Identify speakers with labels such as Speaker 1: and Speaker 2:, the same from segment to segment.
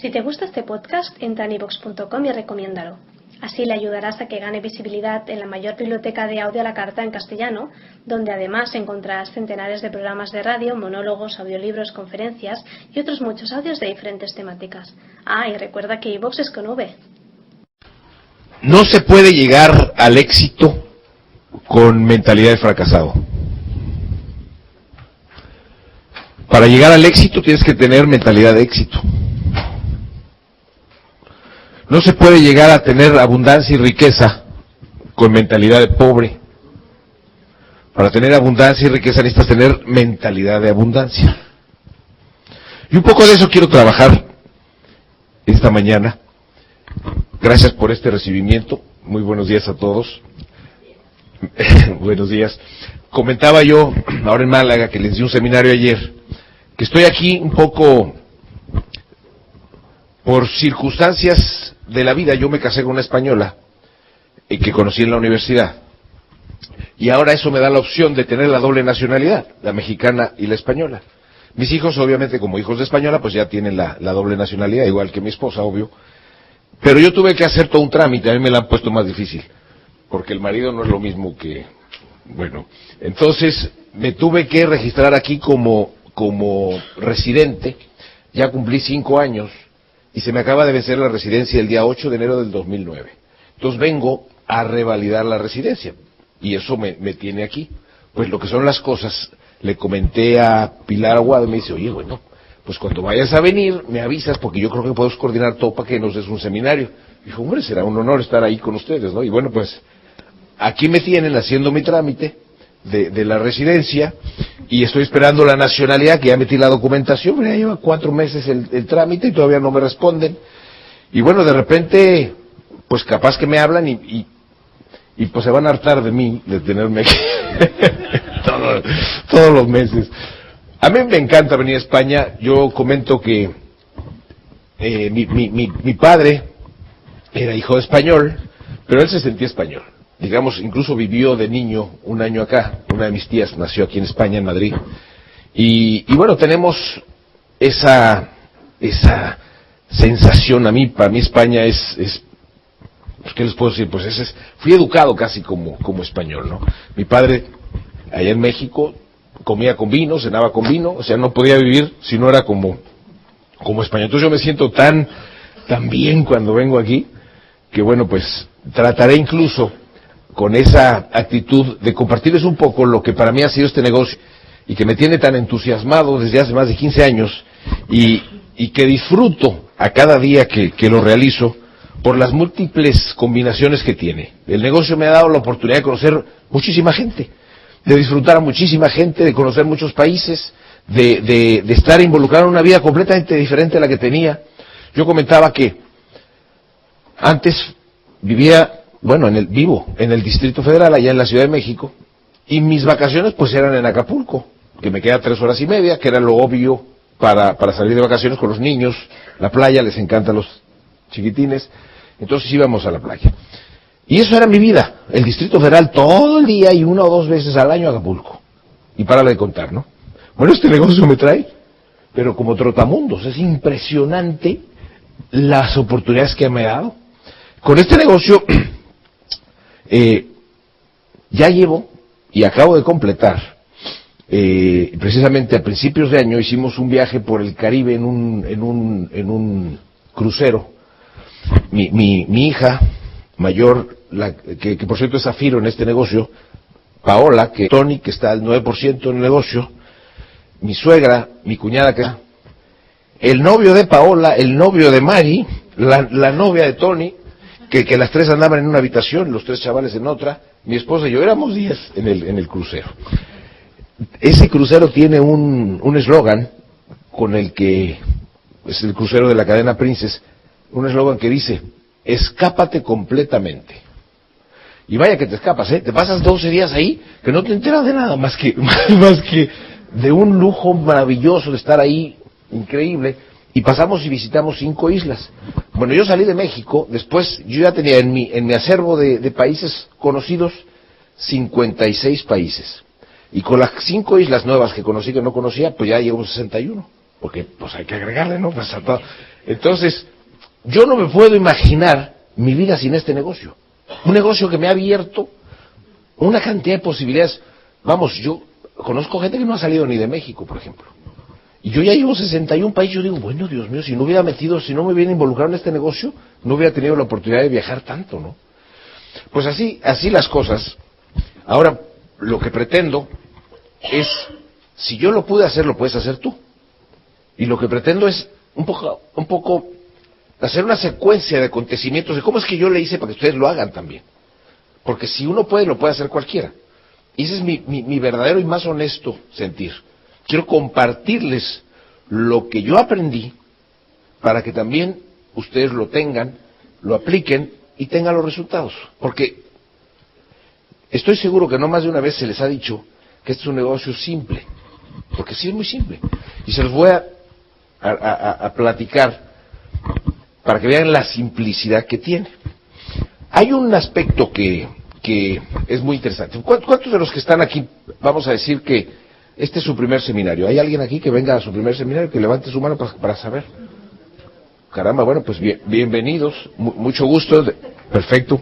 Speaker 1: Si te gusta este podcast, entra en iVoox.com y recomiéndalo. Así le ayudarás a que gane visibilidad en la mayor biblioteca de audio a la carta en castellano, donde además encontrarás centenares de programas de radio, monólogos, audiolibros, conferencias y otros muchos audios de diferentes temáticas. Ah, y recuerda que iVoox es con V.
Speaker 2: No se puede llegar al éxito con mentalidad de fracasado. Para llegar al éxito tienes que tener mentalidad de éxito. No se puede llegar a tener abundancia y riqueza con mentalidad de pobre. Para tener abundancia y riqueza necesitas tener mentalidad de abundancia. Y un poco de eso quiero trabajar esta mañana. Gracias por este recibimiento. Muy buenos días a todos. Buenos días. Comentaba yo, ahora en Málaga, que les di un seminario ayer, que estoy aquí un poco por circunstancias de la vida. Yo me casé con una española que conocí en la universidad. Y ahora eso me da la opción de tener la doble nacionalidad, la mexicana y la española. Mis hijos, obviamente, como hijos de española, pues ya tienen la doble nacionalidad, igual que mi esposa, obvio. Pero yo tuve que hacer todo un trámite, a mí me la han puesto más difícil, porque el marido no es lo mismo que... Bueno, entonces me tuve que registrar aquí como residente. Ya cumplí 5 años y se me acaba de vencer la residencia el día 8 de enero del 2009. Entonces vengo a revalidar la residencia y eso me tiene aquí. Pues lo que son las cosas, le comenté a Pilar Aguado y me dice, oye, bueno, pues cuando vayas a venir me avisas porque yo creo que podemos coordinar todo para que nos des un seminario. Dijo, hombre, será un honor estar ahí con ustedes, ¿no? Y bueno, pues aquí me tienen haciendo mi trámite de la residencia y estoy esperando la nacionalidad, que ya metí la documentación, ya lleva 4 meses el trámite y todavía no me responden. Y bueno, de repente, pues capaz que me hablan y pues se van a hartar de mí, de tenerme aquí todos los meses. A mí me encanta venir a España. Yo comento que mi padre era hijo de español, pero él se sentía español. Digamos, incluso vivió de niño 1 año acá. Una de mis tías nació aquí en España, en Madrid. Y bueno, tenemos esa sensación. Para mí España es ¿qué les puedo decir? Pues fui educado casi como español, ¿no? Mi padre, allá en México, comía con vino, cenaba con vino, o sea, no podía vivir si no era como español. Entonces yo me siento tan bien cuando vengo aquí, que bueno, pues trataré incluso con esa actitud de compartirles un poco lo que para mí ha sido este negocio y que me tiene tan entusiasmado desde hace más de 15 años y que disfruto a cada día que lo realizo por las múltiples combinaciones que tiene. El negocio me ha dado la oportunidad de conocer muchísima gente, de disfrutar a muchísima gente, de conocer muchos países, de estar involucrado en una vida completamente diferente a la que tenía. Yo comentaba que antes vivía, vivo en el Distrito Federal, allá en la Ciudad de México, y mis vacaciones pues eran en Acapulco, que me queda 3 horas y media, que era lo obvio para salir de vacaciones con los niños. La playa les encanta a los chiquitines, entonces íbamos a la playa. Y eso era mi vida, el Distrito Federal todo el día y 1 o 2 veces al año a Acapulco. Y párale de contar, ¿no? Bueno, este negocio me trae, pero como trotamundos, es impresionante las oportunidades que me ha dado. Con este negocio, ya llevo y acabo de completar, precisamente a principios de año hicimos un viaje por el Caribe en un crucero. Mi hija mayor, que por cierto es Zafiro en este negocio, Paola, Tony, que está al 9% en el negocio, mi suegra, mi cuñada, el novio de Paola, el novio de Mari, la novia de Tony, que las 3 andaban en una habitación, los 3 chavales en otra, mi esposa y yo, éramos 10 en el crucero. Ese crucero tiene un eslogan con el que, es el crucero de la cadena Princess, un eslogan que dice, escápate completamente. Y vaya que te escapas, te pasas 12 días ahí, que no te enteras de nada, más que de un lujo maravilloso de estar ahí, increíble. Y pasamos y visitamos 5 islas. Bueno, yo salí de México, después yo ya tenía en mi acervo de países conocidos 56 países. Y con las 5 islas nuevas que conocí que no conocía, pues ya llevo 61. porque pues hay que agregarle, ¿no? Pues, entonces, yo no me puedo imaginar mi vida sin este negocio. Un negocio que me ha abierto una cantidad de posibilidades. Vamos, yo conozco gente que no ha salido ni de México, por ejemplo. Y yo ya llevo 61 países, yo digo, bueno, Dios mío, si no me hubiera involucrado en este negocio, no hubiera tenido la oportunidad de viajar tanto, ¿no? Pues así las cosas. Ahora, lo que pretendo es, si yo lo pude hacer, lo puedes hacer tú. Y lo que pretendo es un poco hacer una secuencia de acontecimientos de cómo es que yo le hice para que ustedes lo hagan también. Porque si uno puede, lo puede hacer cualquiera. Y ese es mi verdadero y más honesto sentir. Quiero compartirles lo que yo aprendí para que también ustedes lo tengan, lo apliquen y tengan los resultados. Porque estoy seguro que no más de una vez se les ha dicho que este es un negocio simple. Porque sí es muy simple. Y se los voy a platicar para que vean la simplicidad que tiene. Hay un aspecto que es muy interesante. ¿Cuántos de los que están aquí, vamos a decir que este es su primer seminario? ¿Hay alguien aquí que venga a su primer seminario, que levante su mano para saber? Caramba, bueno, pues bienvenidos, mucho gusto, perfecto,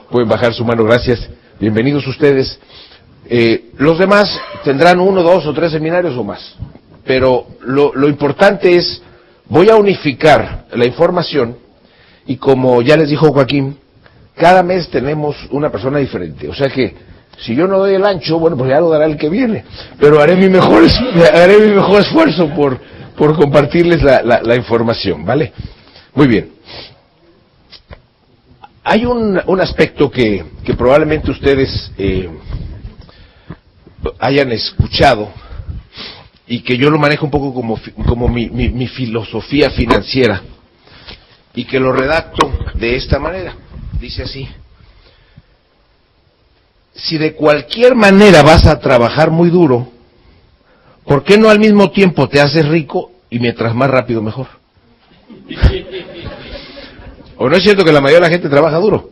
Speaker 2: pueden bajar su mano, gracias, bienvenidos ustedes. Los demás tendrán 1, 2 o 3 seminarios o más, pero lo importante es, voy a unificar la información y como ya les dijo Joaquín, cada mes tenemos una persona diferente, o sea que si yo no doy el ancho, bueno, pues ya lo dará el que viene, pero haré mi mejor esfuerzo por compartirles la información, ¿vale? Muy bien. Hay un aspecto que probablemente ustedes hayan escuchado y que yo lo manejo un poco como mi filosofía financiera y que lo redacto de esta manera. Dice así: si de cualquier manera vas a trabajar muy duro, ¿por qué no al mismo tiempo te haces rico y mientras más rápido mejor? ¿O no es cierto que la mayoría de la gente trabaja duro?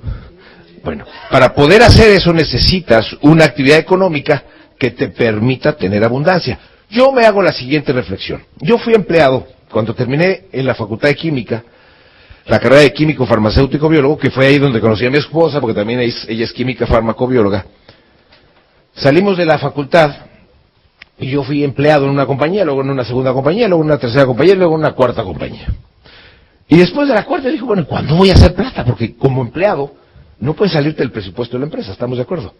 Speaker 2: Bueno, para poder hacer eso necesitas una actividad económica que te permita tener abundancia. Yo me hago la siguiente reflexión. Yo fui empleado cuando terminé en la Facultad de Química, la carrera de químico farmacéutico biólogo, que fue ahí donde conocí a mi esposa, porque también ella es química farmacobióloga. Salimos de la facultad y yo fui empleado en una compañía, luego en una segunda compañía, luego en una tercera compañía, luego en una cuarta compañía. Y después de la cuarta dije, bueno, ¿cuándo voy a hacer plata? Porque como empleado no puedes salirte del presupuesto de la empresa, ¿estamos de acuerdo?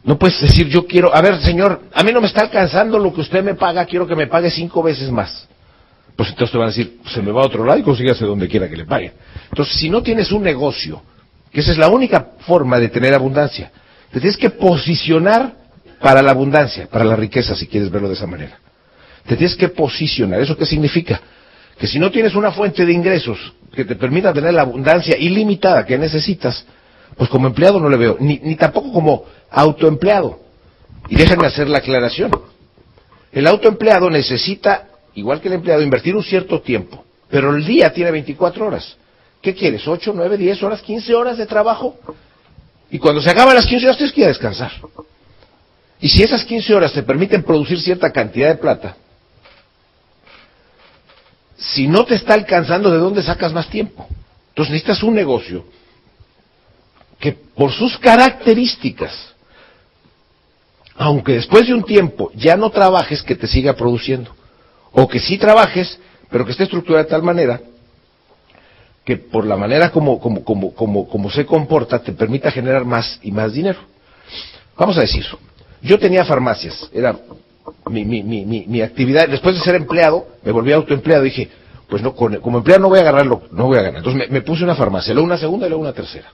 Speaker 2: No puedes decir, yo quiero, a ver, señor, a mí no me está alcanzando lo que usted me paga, quiero que me pague 5 veces más. Pues entonces te van a decir, se me va a otro lado y consígase donde quiera que le paguen. Entonces, si no tienes un negocio, que esa es la única forma de tener abundancia, te tienes que posicionar para la abundancia, para la riqueza, si quieres verlo de esa manera. Te tienes que posicionar. ¿Eso qué significa? Que si no tienes una fuente de ingresos que te permita tener la abundancia ilimitada que necesitas, pues como empleado no le veo, ni tampoco como autoempleado. Y déjenme hacer la aclaración. El autoempleado necesita, igual que el empleado, invertir un cierto tiempo, pero el día tiene 24 horas. ¿Qué quieres? 8, 9, 10 horas, 15 horas de trabajo. Y cuando se acaban las 15 horas tienes que ir a descansar. Y si esas 15 horas te permiten producir cierta cantidad de plata, si no te está alcanzando, ¿de dónde sacas más tiempo? Entonces necesitas un negocio que por sus características, aunque después de un tiempo ya no trabajes, que te siga produciendo. O que sí trabajes, pero que esté estructurada de tal manera que por la manera como se comporta te permita generar más y más dinero. Vamos a decir, yo tenía farmacias, era mi actividad. Después de ser empleado, me volví autoempleado, dije, pues no, como empleado no voy a ganar. Entonces me puse una farmacia, luego una segunda y luego una tercera.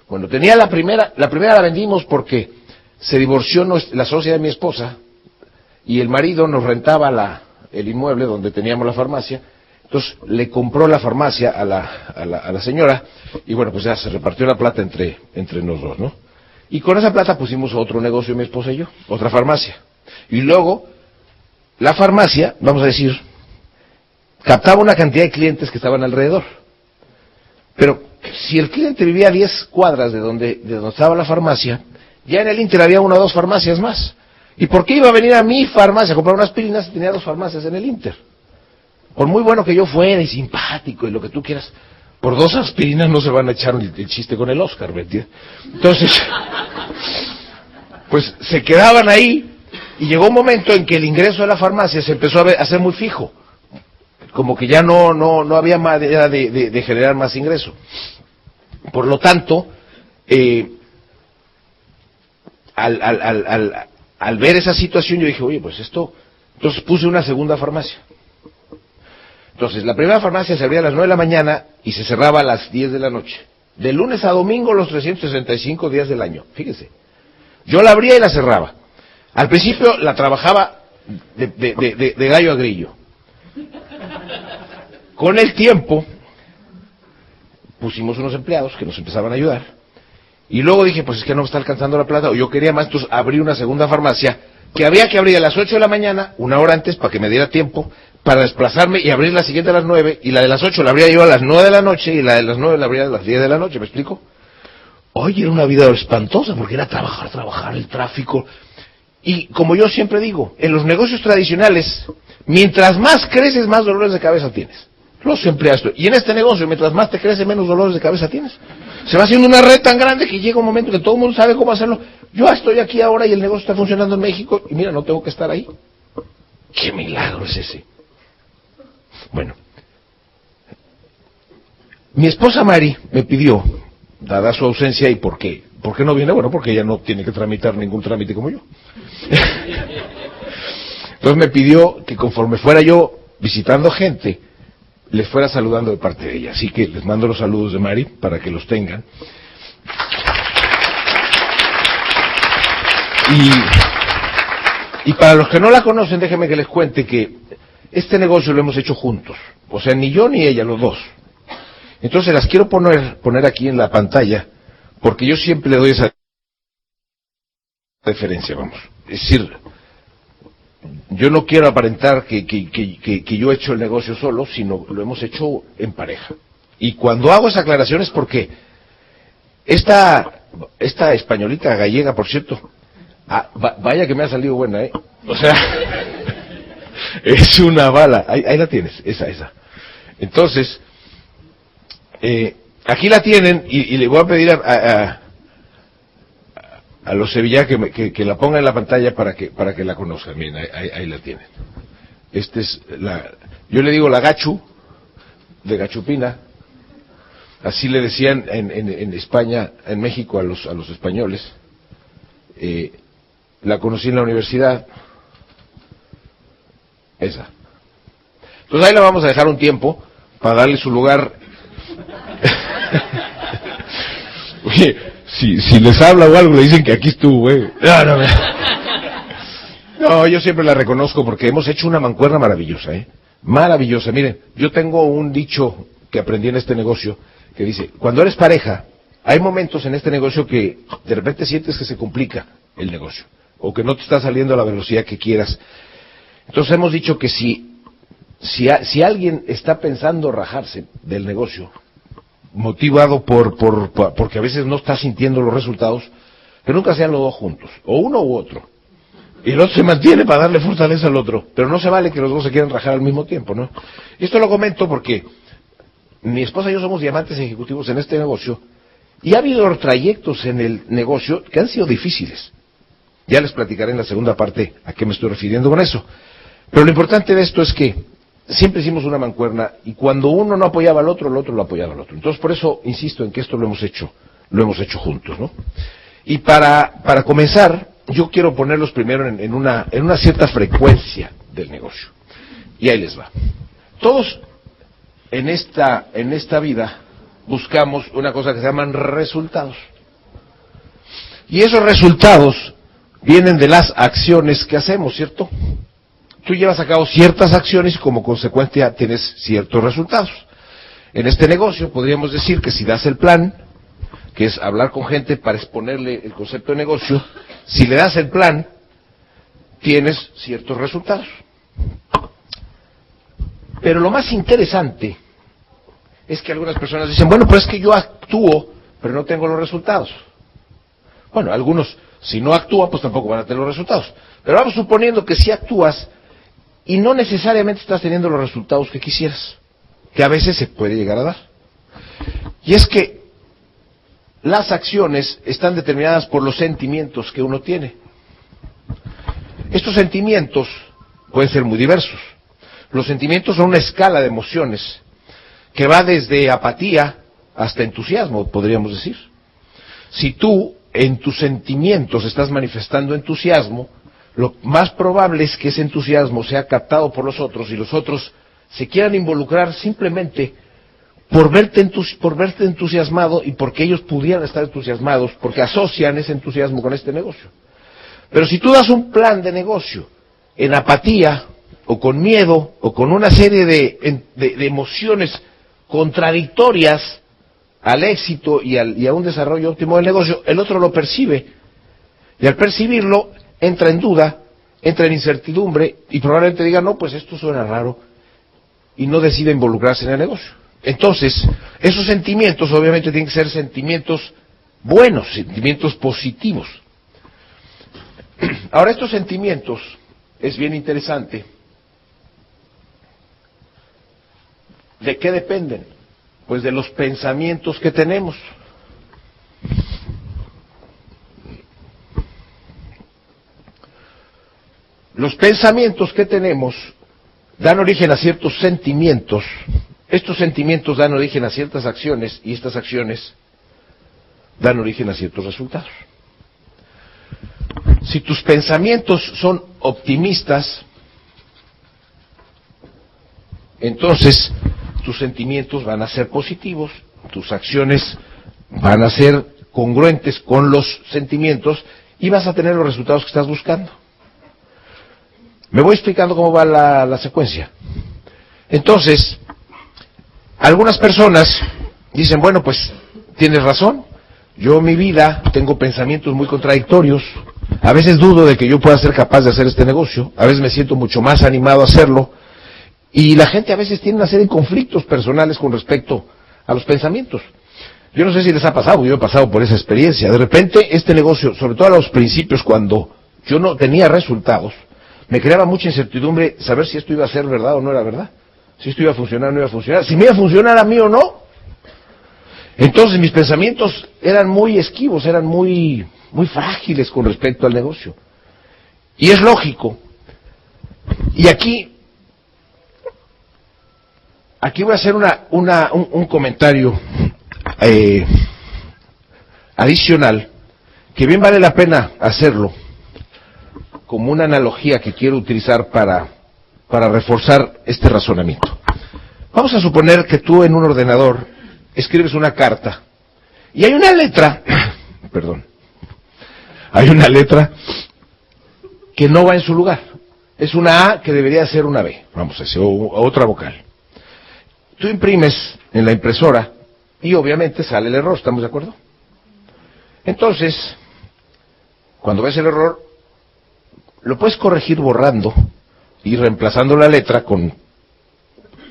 Speaker 2: Cuando tenía la primera la vendimos porque se divorció la socia de mi esposa y el marido nos rentaba el inmueble donde teníamos la farmacia. Entonces le compró la farmacia a la señora y bueno, pues ya se repartió la plata entre los dos, ¿no? Y con esa plata pusimos otro negocio mi esposa y yo, otra farmacia. Y luego la farmacia, vamos a decir, captaba una cantidad de clientes que estaban alrededor. Pero si el cliente vivía a 10 cuadras de donde estaba la farmacia, ya en el Inter había 1 o 2 farmacias más. ¿Y por qué iba a venir a mi farmacia a comprar unas aspirinas si tenía 2 farmacias en el Inter? por muy bueno que yo fuera y simpático y lo que tú quieras, por 2 aspirinas no se van a echar el chiste con el Oscar, ¿me entiendes? Entonces, pues se quedaban ahí y llegó un momento en que el ingreso a la farmacia se empezó a hacer muy fijo, como que ya no había manera de generar más ingreso. Por lo tanto, al ver esa situación yo dije, oye, pues esto, entonces puse una segunda farmacia. Entonces, la primera farmacia se abría a las 9 de la mañana y se cerraba a las 10 de la noche. De lunes a domingo, los 365 días del año. Fíjense. Yo la abría y la cerraba. Al principio la trabajaba de gallo a grillo. Con el tiempo, pusimos unos empleados que nos empezaban a ayudar. Y luego dije, pues es que no me está alcanzando la plata, o yo quería más, entonces abrí una segunda farmacia que había que abrir a las 8 de la mañana, una hora antes, para que me diera tiempo para desplazarme y abrir la siguiente a las 9, y la de las 8 la abría yo a las 9 de la noche, y la de las 9 la abría a las 10 de la noche, ¿me explico? Oye, era una vida espantosa, porque era trabajar, el tráfico. Y como yo siempre digo, en los negocios tradicionales, mientras más creces, más dolores de cabeza tienes. Los empleados. Y en este negocio, mientras más te crece, menos dolores de cabeza tienes. Se va haciendo una red tan grande que llega un momento que todo el mundo sabe cómo hacerlo. Yo estoy aquí ahora y el negocio está funcionando en México, y mira, no tengo que estar ahí. ¡Qué milagro es ese! Bueno, mi esposa Mari me pidió, dada su ausencia, ¿y por qué? ¿Por qué no viene? Bueno, porque ella no tiene que tramitar ningún trámite como yo. Entonces me pidió que conforme fuera yo visitando gente, les fuera saludando de parte de ella. Así que les mando los saludos de Mari para que los tengan. Y para los que no la conocen, déjenme que les cuente que este negocio lo hemos hecho juntos. O sea, ni yo ni ella, los dos. Entonces las quiero poner aquí en la pantalla, porque yo siempre le doy esa referencia, vamos. Es decir, yo no quiero aparentar que yo he hecho el negocio solo, sino lo hemos hecho en pareja. Y cuando hago esa aclaración es porque esta españolita gallega, por cierto, vaya que me ha salido buena, ¿eh? O sea, es una bala. Ahí la tienes, esa. Entonces, aquí la tienen y le voy a pedir a los sevillanos que la pongan en la pantalla para que la conozcan. Miren, ahí la tienen. Yo le digo la gachu, de Gachupina. Así le decían en España, en México, a los españoles. La conocí en la universidad. Esa. Entonces ahí la vamos a dejar un tiempo para darle su lugar. Oye, si les habla o algo le dicen que aquí estuvo, güey. No, yo siempre la reconozco porque hemos hecho una mancuerna maravillosa, maravillosa. Miren, yo tengo un dicho que aprendí en este negocio que dice, cuando eres pareja, hay momentos en este negocio que de repente sientes que se complica el negocio, o que no te está saliendo a la velocidad que quieras. Entonces hemos dicho que si alguien está pensando rajarse del negocio, motivado porque a veces no está sintiendo los resultados, que nunca sean los dos juntos, o uno u otro. Y el otro se mantiene para darle fortaleza al otro, pero no se vale que los dos se quieran rajar al mismo tiempo, ¿no? Y esto lo comento porque mi esposa y yo somos diamantes ejecutivos en este negocio, y ha habido trayectos en el negocio que han sido difíciles. Ya les platicaré en la segunda parte a qué me estoy refiriendo con eso. Pero lo importante de esto es que siempre hicimos una mancuerna, y cuando uno no apoyaba al otro, el otro lo apoyaba al otro. Entonces por eso insisto en que esto lo hemos hecho juntos, ¿no? Y para comenzar, yo quiero ponerlos primero en una cierta frecuencia del negocio. Y ahí les va. Todos en esta vida buscamos una cosa que se llaman resultados. Y esos resultados vienen de las acciones que hacemos, ¿cierto? Tú llevas a cabo ciertas acciones y como consecuencia tienes ciertos resultados. En este negocio podríamos decir que si das el plan, que es hablar con gente para exponerle el concepto de negocio, si le das el plan, tienes ciertos resultados. Pero lo más interesante es que algunas personas dicen, bueno, pero es que yo actúo, pero no tengo los resultados. Bueno, algunos, si no actúan, pues tampoco van a tener los resultados. Pero vamos suponiendo que si actúas, y no necesariamente estás teniendo los resultados que quisieras, que a veces se puede llegar a dar. Y es que las acciones están determinadas por los sentimientos que uno tiene. Estos sentimientos pueden ser muy diversos. Los sentimientos son una escala de emociones que va desde apatía hasta entusiasmo, podríamos decir. Si tú en tus sentimientos estás manifestando entusiasmo, lo más probable es que ese entusiasmo sea captado por los otros y los otros se quieran involucrar simplemente por verte entusiasmado y porque ellos pudieran estar entusiasmados, porque asocian ese entusiasmo con este negocio. Pero si tú das un plan de negocio en apatía o con miedo o con una serie de emociones contradictorias al éxito y a un desarrollo óptimo del negocio, el otro lo percibe y al percibirlo entra en duda, entra en incertidumbre y probablemente diga, no, pues esto suena raro y no decide involucrarse en el negocio. Entonces, esos sentimientos obviamente tienen que ser sentimientos buenos, sentimientos positivos. Ahora, estos sentimientos es bien interesante. ¿De qué dependen? Pues de los pensamientos que tenemos. Los pensamientos que tenemos dan origen a ciertos sentimientos. Estos sentimientos dan origen a ciertas acciones y estas acciones dan origen a ciertos resultados. Si tus pensamientos son optimistas, entonces tus sentimientos van a ser positivos, tus acciones van a ser congruentes con los sentimientos y vas a tener los resultados que estás buscando. Me voy explicando cómo va la secuencia. Entonces, algunas personas dicen, bueno, pues tienes razón, yo en mi vida tengo pensamientos muy contradictorios, a veces dudo de que yo pueda ser capaz de hacer este negocio, a veces me siento mucho más animado a hacerlo, y la gente a veces tiene una serie de conflictos personales con respecto a los pensamientos. Yo no sé si les ha pasado, yo he pasado por esa experiencia. De repente este negocio, sobre todo a los principios, cuando yo no tenía resultados, me creaba mucha incertidumbre saber si esto iba a ser verdad o no era verdad, si esto iba a funcionar o no iba a funcionar, si me iba a funcionar a mí o no. Entonces mis pensamientos eran muy esquivos, eran muy frágiles con respecto al negocio. Y es lógico. Y aquí voy a hacer un comentario adicional, que bien vale la pena hacerlo, como una analogía que quiero utilizar para reforzar este razonamiento. Vamos a suponer que tú en un ordenador escribes una carta y hay una letra, hay una letra que no va en su lugar. Es una A que debería ser una B, vamos a decir, o otra vocal. Tú imprimes en la impresora y obviamente sale el error, ¿estamos de acuerdo? Entonces, cuando ves el error, lo puedes corregir borrando y reemplazando la letra con...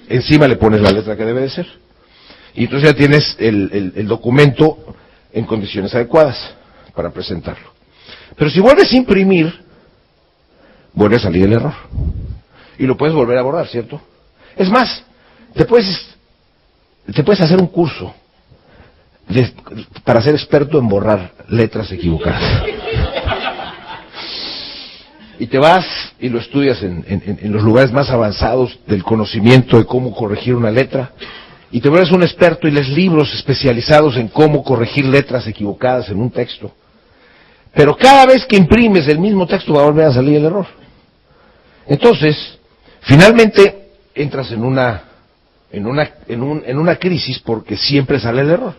Speaker 2: Encima le pones la letra que debe de ser. Y entonces ya tienes el documento en condiciones adecuadas para presentarlo. Pero si vuelves a imprimir, vuelve a salir el error. Y lo puedes volver a borrar, ¿cierto? Es más, te puedes hacer un curso para ser experto en borrar letras equivocadas. Y te vas y lo estudias en los lugares más avanzados del conocimiento de cómo corregir una letra. Y te vuelves un experto y lees libros especializados en cómo corregir letras equivocadas en un texto. Pero cada vez que imprimes el mismo texto va a volver a salir el error. Entonces, finalmente entras en una crisis porque siempre sale el error.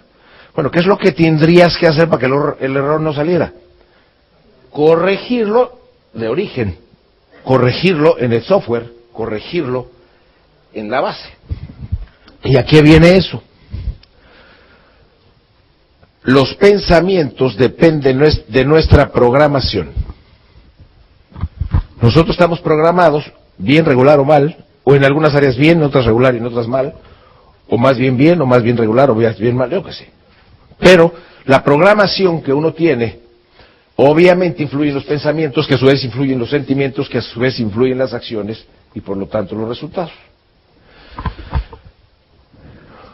Speaker 2: Bueno, ¿qué es lo que tendrías que hacer para que el error no saliera? Corregirlo de origen, corregirlo en el software, corregirlo en la base. ¿Y a qué viene eso? Los pensamientos dependen de nuestra programación. Nosotros estamos programados, bien, regular o mal, o en algunas áreas bien, en otras regular y en otras mal, o más bien, o más bien regular, o más bien mal, yo qué sé. Pero la programación que uno tiene, obviamente influye en los pensamientos, que a su vez influyen en los sentimientos, que a su vez influyen en las acciones, y por lo tanto los resultados.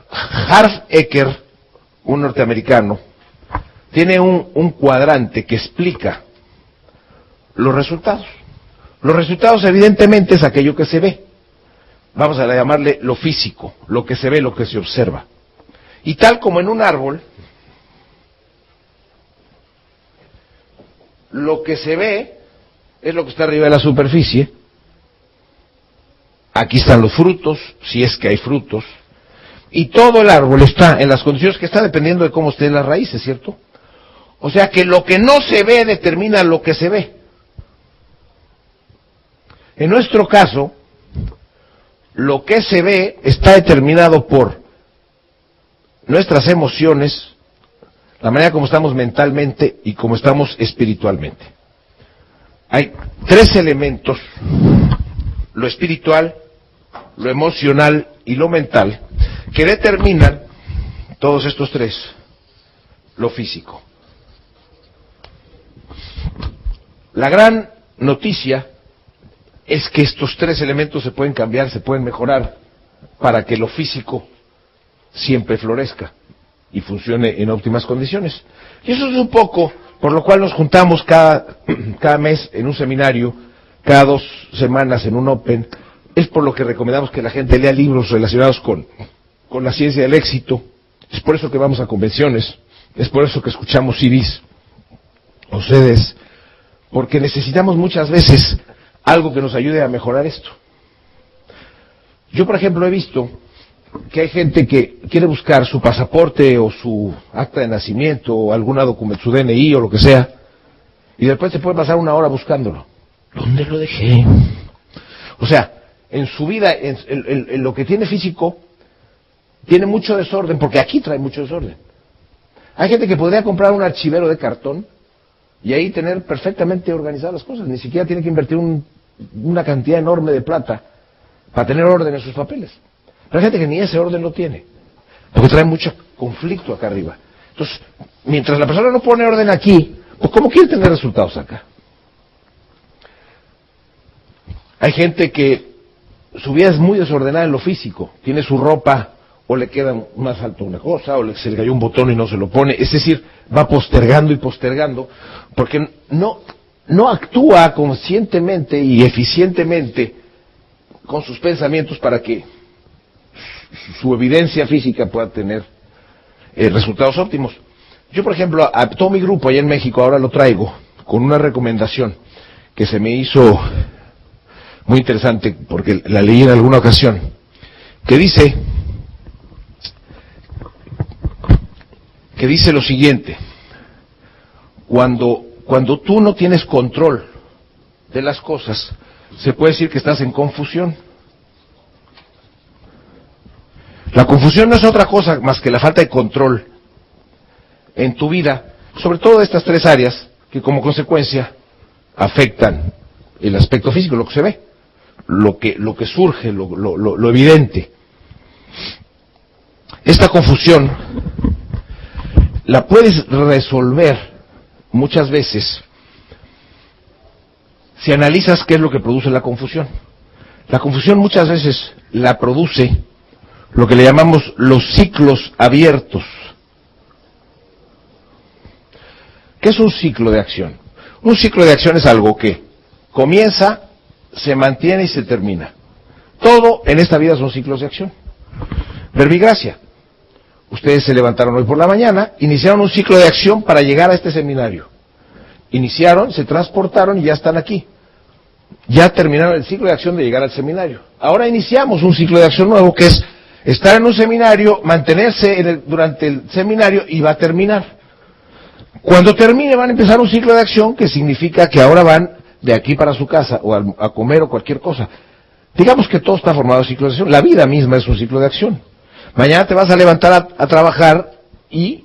Speaker 2: Harv Eker, un norteamericano, tiene un cuadrante que explica los resultados. Los resultados evidentemente es aquello que se ve. Vamos a llamarle lo físico, lo que se ve, lo que se observa. Y tal como en un árbol, lo que se ve es lo que está arriba de la superficie. Aquí están los frutos, si es que hay frutos. Y todo el árbol está en las condiciones que está dependiendo de cómo estén las raíces, ¿cierto? O sea que lo que no se ve determina lo que se ve. En nuestro caso, lo que se ve está determinado por nuestras emociones, la manera como estamos mentalmente y como estamos espiritualmente. Hay tres elementos, lo espiritual, lo emocional y lo mental, que determinan todos estos tres, lo físico. La gran noticia es que estos tres elementos se pueden cambiar, se pueden mejorar para que lo físico siempre florezca y funcione en óptimas condiciones. Y eso es un poco por lo cual nos juntamos cada mes en un seminario, cada 2 semanas en un Open. Es por lo que recomendamos que la gente lea libros relacionados con la ciencia del éxito. Es por eso que vamos a convenciones, es por eso que escuchamos CDs o CDs, porque necesitamos muchas veces algo que nos ayude a mejorar esto. Yo, por ejemplo, he visto que hay gente que quiere buscar su pasaporte o su acta de nacimiento o alguna documento, su DNI o lo que sea, y después se puede pasar 1 hora buscándolo. ¿Dónde lo dejé? O sea, en su vida, en lo que tiene físico, tiene mucho desorden, porque aquí trae mucho desorden. Hay gente que podría comprar un archivero de cartón y ahí tener perfectamente organizadas las cosas, ni siquiera tiene que invertir una cantidad enorme de plata para tener orden en sus papeles. Pero hay gente que ni ese orden lo tiene, porque trae mucho conflicto acá arriba. Entonces, mientras la persona no pone orden aquí, pues ¿cómo quiere tener resultados acá? Hay gente que su vida es muy desordenada en lo físico, tiene su ropa, o le queda más alto una cosa, o se le cayó un botón y no se lo pone, es decir, va postergando y postergando, porque no actúa conscientemente y eficientemente con sus pensamientos para que su evidencia física pueda tener resultados óptimos. Yo, por ejemplo, a todo mi grupo allá en México, ahora lo traigo con una recomendación que se me hizo muy interesante, porque la leí en alguna ocasión, que dice lo siguiente: cuando tú no tienes control de las cosas, se puede decir que estás en confusión. La confusión no es otra cosa más que la falta de control en tu vida, sobre todo de estas 3 áreas, que como consecuencia afectan el aspecto físico, lo que se ve, lo que surge, lo evidente. Esta confusión la puedes resolver muchas veces si analizas qué es lo que produce la confusión. La confusión muchas veces la produce lo que le llamamos los ciclos abiertos. ¿Qué es un ciclo de acción? Un ciclo de acción es algo que comienza, se mantiene y se termina. Todo en esta vida son ciclos de acción. Verbigracia. Ustedes se levantaron hoy por la mañana, iniciaron un ciclo de acción para llegar a este seminario. Iniciaron, se transportaron y ya están aquí. Ya terminaron el ciclo de acción de llegar al seminario. Ahora iniciamos un ciclo de acción nuevo, que es estar en un seminario, mantenerse durante el seminario, y va a terminar. Cuando termine van a empezar un ciclo de acción, que significa que ahora van de aquí para su casa, o a comer o cualquier cosa. Digamos que todo está formado en ciclos de acción. La vida misma es un ciclo de acción. Mañana te vas a levantar a trabajar, y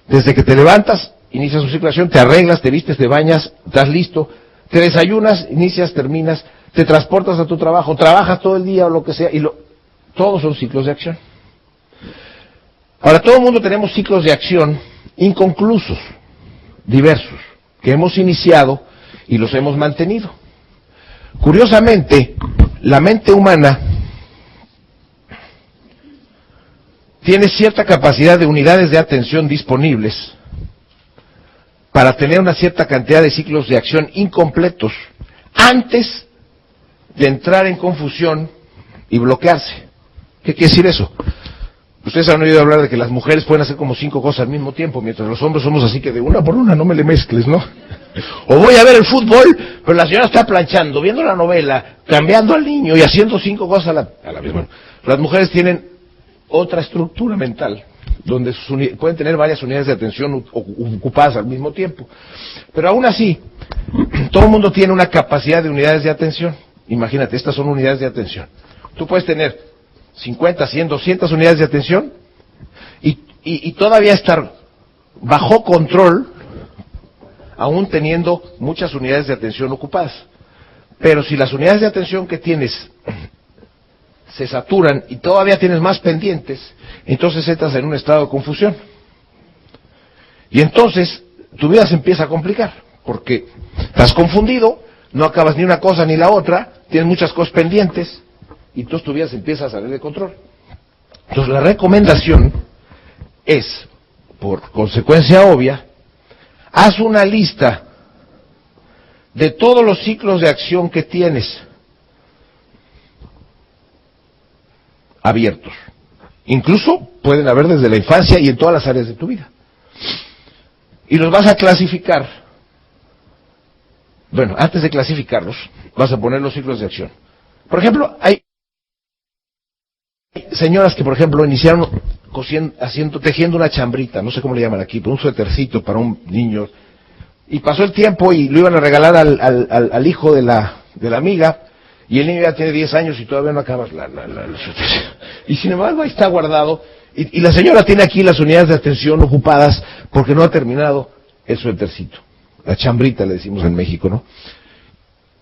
Speaker 2: desde que te levantas, inicias un ciclo de acción, te arreglas, te vistes, te bañas, estás listo, te desayunas, inicias, terminas, te transportas a tu trabajo, trabajas todo el día o lo que sea, todos son ciclos de acción. Ahora, todo el mundo tenemos ciclos de acción inconclusos, diversos, que hemos iniciado y los hemos mantenido. Curiosamente, la mente humana tiene cierta capacidad de unidades de atención disponibles para tener una cierta cantidad de ciclos de acción incompletos antes de entrar en confusión y bloquearse. ¿Qué quiere decir eso? Ustedes han oído hablar de que las mujeres pueden hacer como 5 cosas al mismo tiempo, mientras los hombres somos así que de una por una, no me le mezcles, ¿no? O voy a ver el fútbol, pero la señora está planchando, viendo la novela, cambiando al niño y haciendo 5 cosas a la misma. Las mujeres tienen otra estructura mental, donde pueden tener varias unidades de atención ocupadas al mismo tiempo. Pero aún así, todo el mundo tiene una capacidad de unidades de atención. Imagínate, estas son unidades de atención. Tú puedes tener 50, 100, 200 unidades de atención y todavía estar bajo control, aún teniendo muchas unidades de atención ocupadas. Pero si las unidades de atención que tienes se saturan y todavía tienes más pendientes, entonces entras en un estado de confusión. Y entonces tu vida se empieza a complicar, porque estás confundido, no acabas ni una cosa ni la otra, tienes muchas cosas pendientes, y entonces tu vida se empieza a salir de control. Entonces la recomendación es, por consecuencia obvia, haz una lista de todos los ciclos de acción que tienes abiertos. Incluso pueden haber desde la infancia y en todas las áreas de tu vida. Y los vas a clasificar. Bueno, antes de clasificarlos, vas a poner los ciclos de acción. Por ejemplo, hay señoras que, por ejemplo, iniciaron tejiendo una chambrita, no sé cómo le llaman aquí, pero un suétercito para un niño, y pasó el tiempo y lo iban a regalar al hijo de la amiga, y el niño ya tiene 10 años y todavía no acaba el suéter. Y sin embargo ahí está guardado, y la señora tiene aquí las unidades de atención ocupadas porque no ha terminado el suétercito, la chambrita le decimos en México, ¿no?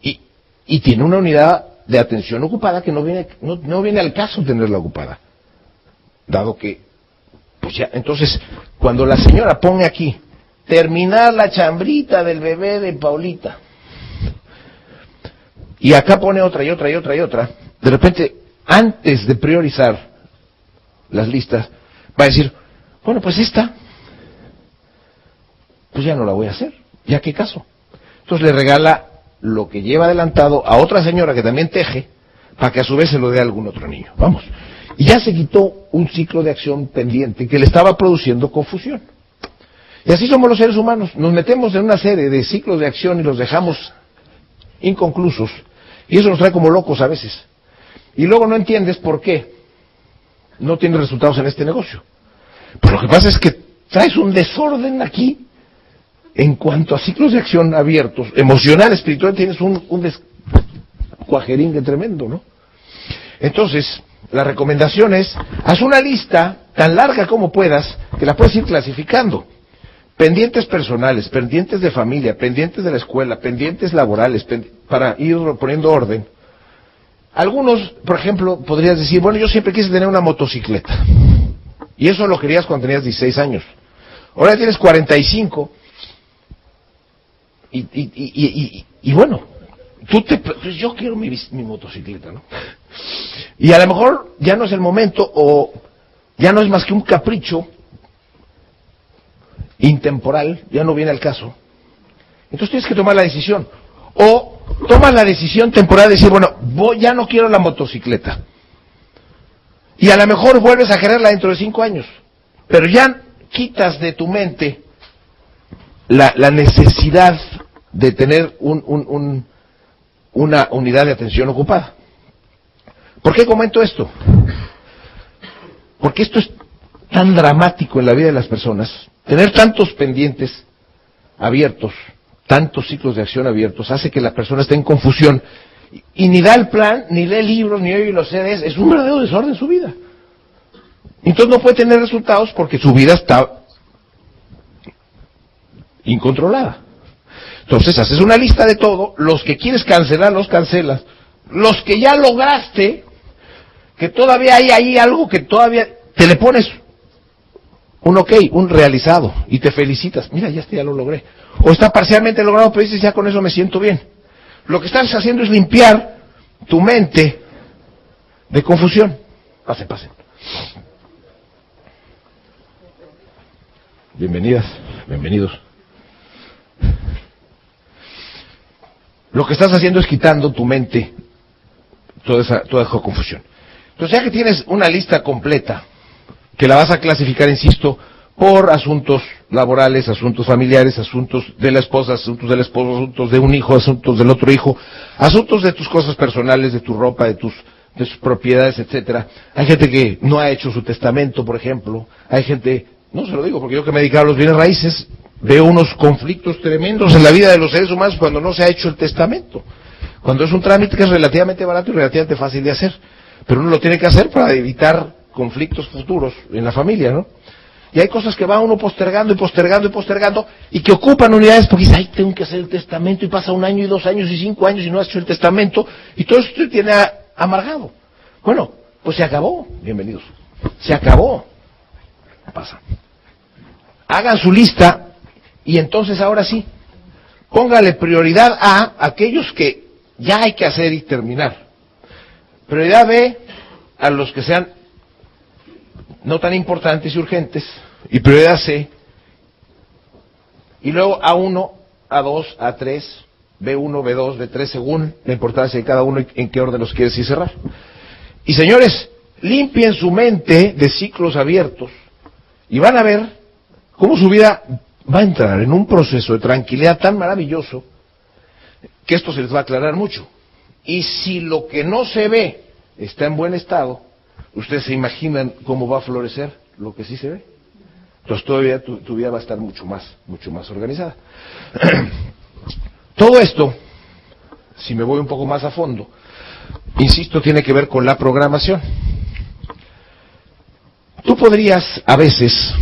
Speaker 2: Y tiene una unidad de atención ocupada que no viene al caso tenerla ocupada, dado que, pues ya, entonces, cuando la señora pone aquí, terminar la chambrita del bebé de Paulita, y acá pone otra y otra y otra y otra, de repente, antes de priorizar las listas, va a decir, bueno, pues esta, pues ya no la voy a hacer, ¿ya qué caso? Entonces le regala lo que lleva adelantado a otra señora que también teje, para que a su vez se lo dé a algún otro niño. Vamos. Y ya se quitó un ciclo de acción pendiente que le estaba produciendo confusión. Y así somos los seres humanos. Nos metemos en una serie de ciclos de acción y los dejamos inconclusos. Y eso nos trae como locos a veces. Y luego no entiendes por qué no tienes resultados en este negocio. Pero lo que pasa es que traes un desorden aquí. En cuanto a ciclos de acción abiertos, emocional, espiritual, tienes un cuajeringue tremendo, ¿no? Entonces, la recomendación es, haz una lista tan larga como puedas, que la puedes ir clasificando. Pendientes personales, pendientes de familia, pendientes de la escuela, pendientes laborales, para ir poniendo orden. Algunos, por ejemplo, podrías decir, bueno, yo siempre quise tener una motocicleta. Y eso lo querías cuando tenías 16 años. Ahora tienes 45. Y bueno, pues yo quiero mi motocicleta, ¿no? Y a lo mejor ya no es el momento, o ya no es más que un capricho intemporal, ya no viene al caso. Entonces tienes que tomar la decisión. O tomas la decisión temporal de decir, bueno, ya no quiero la motocicleta. Y a lo mejor vuelves a quererla dentro de 5 años. Pero ya quitas de tu mente la necesidad de tener una unidad de atención ocupada. ¿Por qué comento esto? Porque esto es tan dramático en la vida de las personas. Tener tantos pendientes abiertos, tantos ciclos de acción abiertos, hace que la persona esté en confusión y ni da el plan, ni lee libros, ni oye los CDs. Es un verdadero desorden su vida. Entonces no puede tener resultados porque su vida está incontrolada. Entonces haces una lista de todo, los que quieres cancelar los cancelas, los que ya lograste, que todavía hay ahí algo que todavía te le pones un ok, un realizado, y te felicitas, mira, ya lo logré. O está parcialmente logrado, pero dices, ya con eso me siento bien. Lo que estás haciendo es limpiar tu mente de confusión. Pasen, pasen. Bienvenidas, bienvenidos. Lo que estás haciendo es quitando tu mente toda esa confusión. Entonces, ya que tienes una lista completa, que la vas a clasificar, insisto, por asuntos laborales, asuntos familiares, asuntos de la esposa, asuntos del esposo, asuntos de un hijo, asuntos del otro hijo, asuntos de tus cosas personales, de tu ropa, de tus propiedades, etcétera. Hay gente que no ha hecho su testamento, por ejemplo. Hay gente, no se lo digo porque yo que me he dedicado a los bienes raíces, veo unos conflictos tremendos en la vida de los seres humanos cuando no se ha hecho el testamento. Cuando es un trámite que es relativamente barato y relativamente fácil de hacer. Pero uno lo tiene que hacer para evitar conflictos futuros en la familia, ¿no? Y hay cosas que va uno postergando y postergando y postergando y que ocupan unidades porque dice, ay, tengo que hacer el testamento y pasa 1 año y 2 años y 5 años y no has hecho el testamento y todo esto te tiene amargado. Bueno, pues se acabó, bienvenidos, se acabó. Pasa. Hagan su lista y entonces ahora sí, póngale prioridad a aquellos que ya hay que hacer y terminar. Prioridad B a los que sean no tan importantes y urgentes, y prioridad C, y luego A1, A2, A3, B1, B2, B3, según la importancia de cada uno y en qué orden los quieres y cerrar. Y señores, limpien su mente de ciclos abiertos y van a ver cómo su vida va a entrar en un proceso de tranquilidad tan maravilloso que esto se les va a aclarar mucho. Y si lo que no se ve está en buen estado, ustedes se imaginan cómo va a florecer lo que sí se ve. Entonces todavía tu vida va a estar mucho más organizada. Todo esto, si me voy un poco más a fondo, insisto, tiene que ver con la programación. Tú podrías a veces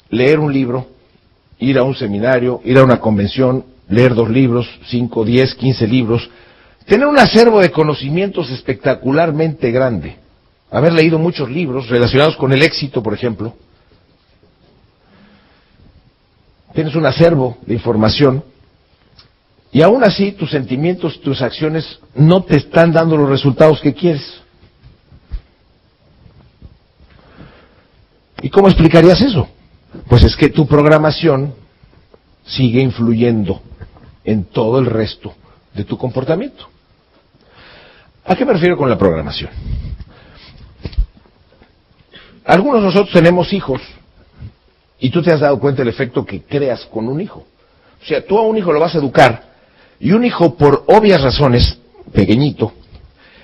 Speaker 2: leer un libro, ir a un seminario, ir a una convención, leer 2 libros, 5, 10, 15 libros, tener un acervo de conocimientos espectacularmente grande, haber leído muchos libros relacionados con el éxito, por ejemplo. Tienes un acervo de información y aún así tus sentimientos, tus acciones no te están dando los resultados que quieres. ¿Y cómo explicarías eso? Pues es que tu programación sigue influyendo en todo el resto de tu comportamiento. ¿A qué me refiero con la programación? Algunos de nosotros tenemos hijos y tú te has dado cuenta del efecto que creas con un hijo. O sea, tú a un hijo lo vas a educar y un hijo, por obvias razones, pequeñito,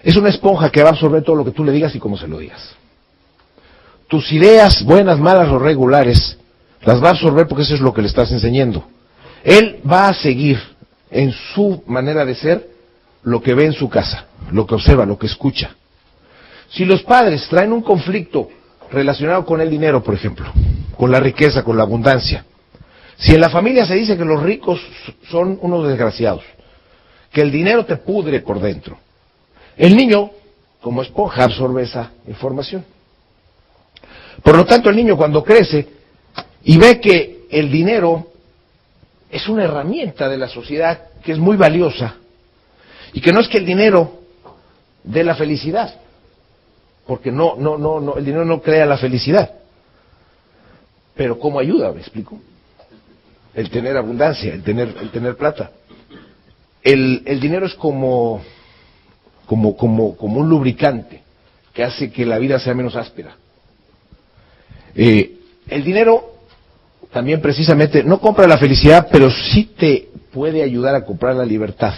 Speaker 2: es una esponja que va a absorber todo lo que tú le digas y cómo se lo digas. Tus ideas, buenas, malas o regulares, las va a absorber porque eso es lo que le estás enseñando. Él va a seguir en su manera de ser lo que ve en su casa, lo que observa, lo que escucha. Si los padres traen un conflicto relacionado con el dinero, por ejemplo, con la riqueza, con la abundancia, si en la familia se dice que los ricos son unos desgraciados, que el dinero te pudre por dentro, el niño, como esponja, absorbe esa información. Por lo tanto, el niño cuando crece y ve que el dinero es una herramienta de la sociedad que es muy valiosa, y que no es que el dinero dé la felicidad, porque no, el dinero no crea la felicidad. Pero ¿cómo ayuda? ¿Me explico? El tener abundancia, el tener plata. El dinero es como un lubricante que hace que la vida sea menos áspera. El dinero también precisamente no compra la felicidad, pero sí te puede ayudar a comprar la libertad.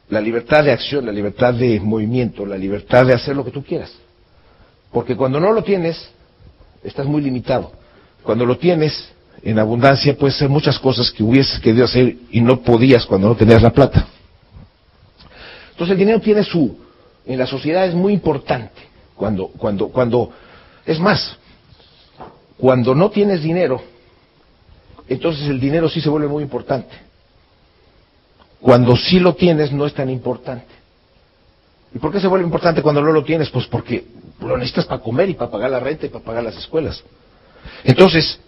Speaker 2: La libertad de acción, la libertad de movimiento, la libertad de hacer lo que tú quieras. Porque cuando no lo tienes, estás muy limitado. Cuando lo tienes en abundancia, puedes hacer muchas cosas que hubieses querido hacer y no podías cuando no tenías la plata. Entonces el dinero tiene en la sociedad es muy importante. Es más, cuando no tienes dinero, entonces el dinero sí se vuelve muy importante. Cuando sí lo tienes, no es tan importante. ¿Y por qué se vuelve importante cuando no lo tienes? Pues porque lo necesitas para comer y para pagar la renta y para pagar las escuelas. Entonces,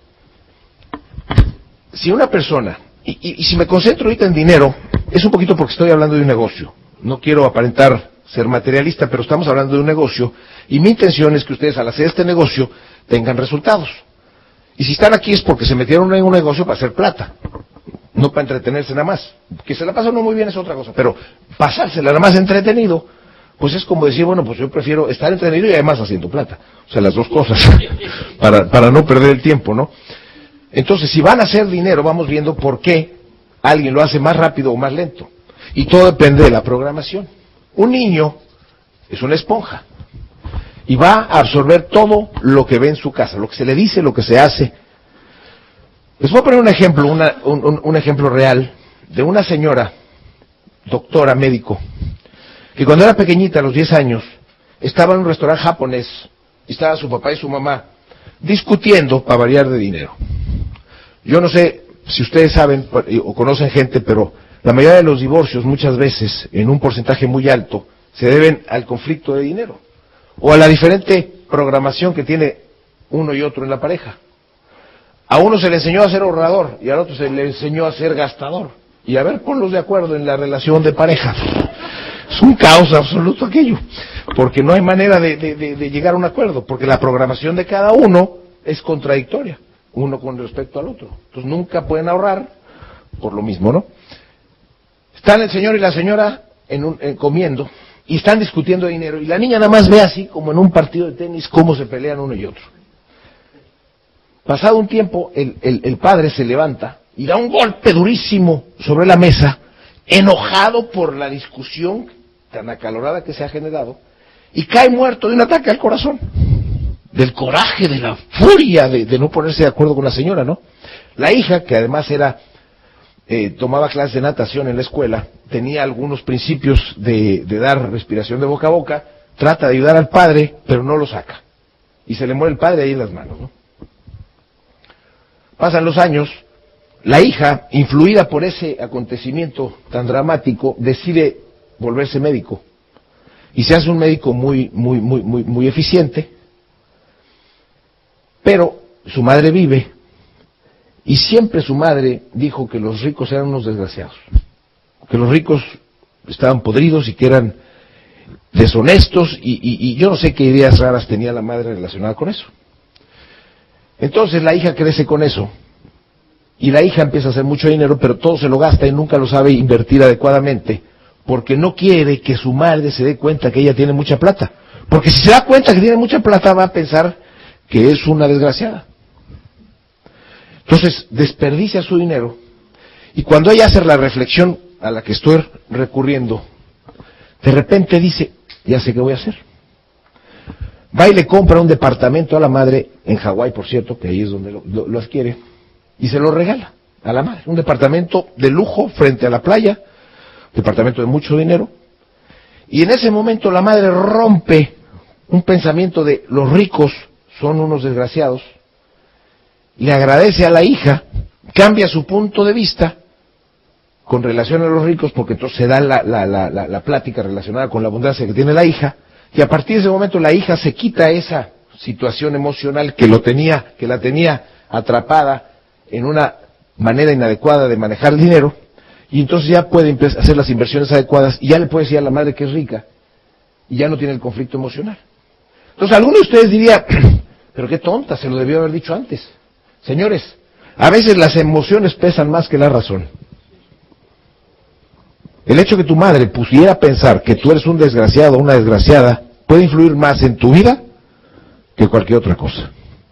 Speaker 2: si una persona Y si me concentro ahorita en dinero, es un poquito porque estoy hablando de un negocio. No quiero aparentar ser materialista, pero estamos hablando de un negocio, y mi intención es que ustedes al hacer este negocio tengan resultados. Y si están aquí es porque se metieron en un negocio para hacer plata, no para entretenerse nada más. Que se la pasa uno muy bien es otra cosa, pero pasársela nada más entretenido, pues es como decir, bueno, pues yo prefiero estar entretenido y además haciendo plata. O sea, las dos cosas, para no perder el tiempo, ¿no? Entonces, si van a hacer dinero, vamos viendo por qué alguien lo hace más rápido o más lento. Y todo depende de la programación. Un niño es una esponja y va a absorber todo lo que ve en su casa, lo que se le dice, lo que se hace. Les voy a poner un ejemplo, un ejemplo real de una señora, doctora, médico, que cuando era pequeñita, a los 10 años, estaba en un restaurante japonés y estaba su papá y su mamá discutiendo para variar de dinero. Yo no sé si ustedes saben o conocen gente, pero la mayoría de los divorcios muchas veces, en un porcentaje muy alto, se deben al conflicto de dinero o a la diferente programación que tiene uno y otro en la pareja. A uno se le enseñó a ser ahorrador y al otro se le enseñó a ser gastador. Y a ver, ponlos de acuerdo en la relación de pareja. Es un caos absoluto aquello, porque no hay manera de llegar a un acuerdo, porque la programación de cada uno es contradictoria, uno con respecto al otro. Entonces nunca pueden ahorrar por lo mismo, ¿no? Están el señor y la señora comiendo y están discutiendo dinero, y la niña nada más ve así, como en un partido de tenis, cómo se pelean uno y otro. Pasado un tiempo, el padre se levanta y da un golpe durísimo sobre la mesa, enojado por la discusión tan acalorada que se ha generado, y cae muerto de un ataque al corazón, del coraje, de la furia de no ponerse de acuerdo con la señora, ¿no? La hija, que además tomaba clases de natación en la escuela, tenía algunos principios de dar respiración de boca a boca, trata de ayudar al padre, pero no lo saca, y se le muere el padre ahí en las manos, ¿no? Pasan los años, la hija, influida por ese acontecimiento tan dramático, decide volverse médico. Y se hace un médico muy eficiente. Pero su madre vive, y siempre su madre dijo que los ricos eran unos desgraciados. Que los ricos estaban podridos y que eran deshonestos, y yo no sé qué ideas raras tenía la madre relacionada con eso. Entonces la hija crece con eso. Y la hija empieza a hacer mucho dinero, pero todo se lo gasta y nunca lo sabe invertir adecuadamente, porque no quiere que su madre se dé cuenta que ella tiene mucha plata. Porque si se da cuenta que tiene mucha plata, va a pensar que es una desgraciada. Entonces, desperdicia su dinero, y cuando ella hace la reflexión a la que estoy recurriendo, de repente dice, ya sé qué voy a hacer. Va y le compra un departamento a la madre, en Hawái, por cierto, que ahí es donde lo adquiere, y se lo regala a la madre. Un departamento de lujo frente a la playa, departamento de mucho dinero, y en ese momento la madre rompe un pensamiento de los ricos son unos desgraciados, le agradece a la hija, cambia su punto de vista con relación a los ricos, porque entonces se da la plática relacionada con la abundancia que tiene la hija, y a partir de ese momento la hija se quita esa situación emocional que la tenía atrapada en una manera inadecuada de manejar el dinero, y entonces ya puede hacer las inversiones adecuadas, y ya le puede decir a la madre que es rica, y ya no tiene el conflicto emocional. Entonces alguno de ustedes diría, pero qué tonta, se lo debió haber dicho antes. Señores, a veces las emociones pesan más que la razón. El hecho que tu madre pudiera pensar que tú eres un desgraciado o una desgraciada puede influir más en tu vida que cualquier otra cosa.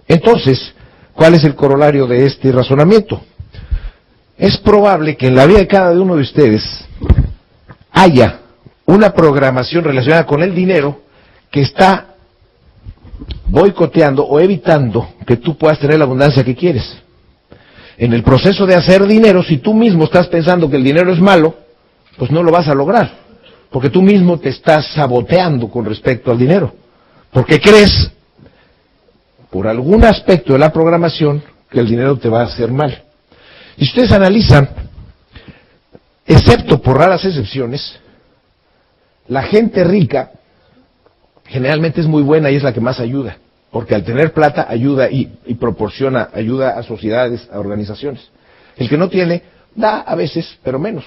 Speaker 2: Entonces, ¿cuál es el corolario de este razonamiento? Es probable que en la vida de cada uno de ustedes haya una programación relacionada con el dinero que está boicoteando o evitando que tú puedas tener la abundancia que quieres. En el proceso de hacer dinero, si tú mismo estás pensando que el dinero es malo, pues no lo vas a lograr, porque tú mismo te estás saboteando con respecto al dinero, porque crees, por algún aspecto de la programación, que el dinero te va a hacer mal. Y si ustedes analizan, excepto por raras excepciones, la gente rica generalmente es muy buena y es la que más ayuda, porque al tener plata ayuda y proporciona ayuda a sociedades, a organizaciones. El que no tiene, Da a veces, pero menos.